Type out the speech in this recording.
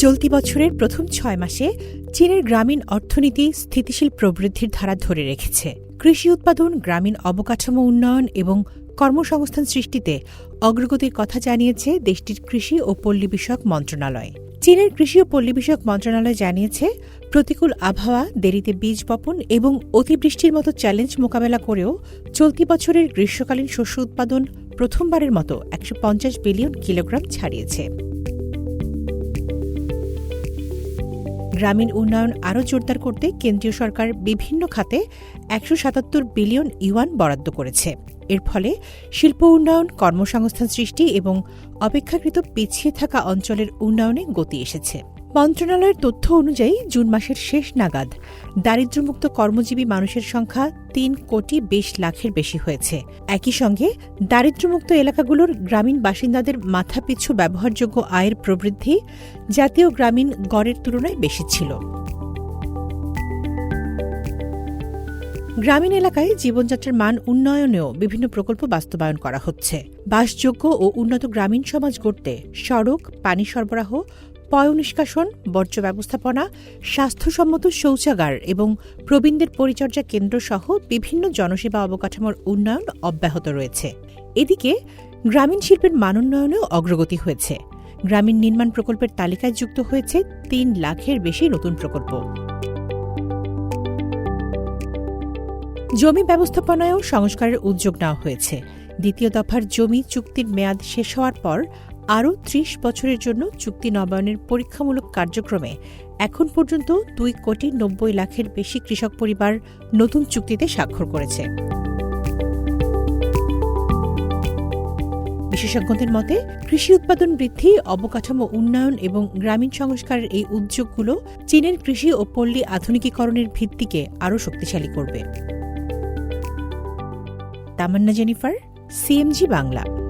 চলতি বছরের প্রথম ৬ মাসে চীনের গ্রামীণ অর্থনীতি স্থিতিশীল প্রবৃদ্ধির ধারা ধরে রেখেছে। কৃষি উৎপাদন, গ্রামীণ অবকাঠামো উন্নয়ন এবং কর্মসংস্থান সৃষ্টিতে অগ্রগতির কথা জানিয়েছে দেশটির কৃষি ও পল্লী বিষয়ক মন্ত্রণালয়। চীনের কৃষি ও পল্লী বিষয়ক মন্ত্রণালয় জানিয়েছে, প্রতিকূল আবহাওয়া, দেরিতে বীজ বপন এবং অতিবৃষ্টির মতো চ্যালেঞ্জ মোকাবেলা করেও চলতি বছরের গ্রীষ্মকালীন শস্য উৎপাদন প্রথমবারের মতো ১৫০ বিলিয়ন কিলোগ্রাম ছাড়িয়েছে। গ্রামীণ উন্নয়ন আরও জোরদার করতে কেন্দ্রীয় সরকার বিভিন্ন খাতে ১৭৭ বিলিয়ন ইউয়ান বরাদ্দ করেছে। এর ফলে শিল্প উন্নয়ন, কর্মসংস্থান সৃষ্টি এবং অপেক্ষাকৃত পিছিয়ে থাকা অঞ্চলের উন্নয়নে গতি এসেছে। মন্ত্রণালয়ের তথ্য অনুযায়ী জুন মাসের শেষ নাগাদ দারিদ্র্যমুক্ত কর্মজীবী মানুষের সংখ্যা ৩,২০,০০,০০০-এর বেশি হয়েছে। একই সঙ্গে দারিদ্র্যমুক্ত এলাকাগুলোর গ্রামীণ বাসিন্দাদের মাথাপিছু ব্যবহারযোগ্য আয়ের প্রবৃদ্ধি জাতীয় গ্রামীণ গড়ের তুলনায় বেশি ছিল। গ্রামীণ এলাকায় জীবনযাত্রার মান উন্নয়নেও বিভিন্ন প্রকল্প বাস্তবায়ন করা হচ্ছে। বাসযোগ্য ও উন্নত গ্রামীণ সমাজ গড়তে সড়ক, পানি সরবরাহ, পয়ঃনিষ্কাশন, বর্জ্য ব্যবস্থাপনা, স্বাস্থ্যসম্মত শৌচাগার এবং প্রবীণদের পরিচর্যা কেন্দ্র সহ বিভিন্ন জনসেবা অবকাঠামোর উন্নয়ন অব্যাহত রয়েছে। এদিকে গ্রামীণ শিল্পের মানোন্নয়নেও অগ্রগতি হয়েছে। গ্রামীণ নির্মাণ প্রকল্পের তালিকায় যুক্ত হয়েছে ৩ লাখের বেশি নতুন প্রকল্প। জমি ব্যবস্থাপনায়ও সংস্কারের উদ্যোগ নেওয়া হয়েছে। দ্বিতীয় দফার জমি চুক্তির মেয়াদ শেষ হওয়ার পর আরও ৩০ বছরের জন্য চুক্তি নবায়নের পরীক্ষামূলক কার্যক্রমে এখন পর্যন্ত ২,৯০,০০,০০০-এর বেশি কৃষক পরিবার নতুন চুক্তিতে স্বাক্ষর করেছে। বিশেষজ্ঞদের মতে, কৃষি উৎপাদন বৃদ্ধি, অবকাঠামো উন্নয়ন এবং গ্রামীণ সংস্কারের এই উদ্যোগগুলো চীনের কৃষি ও পল্লী আধুনিকীকরণের ভিত্তিকে আরও শক্তিশালী করবে। তামান্না জেনিফার, সিএমজি বাংলা।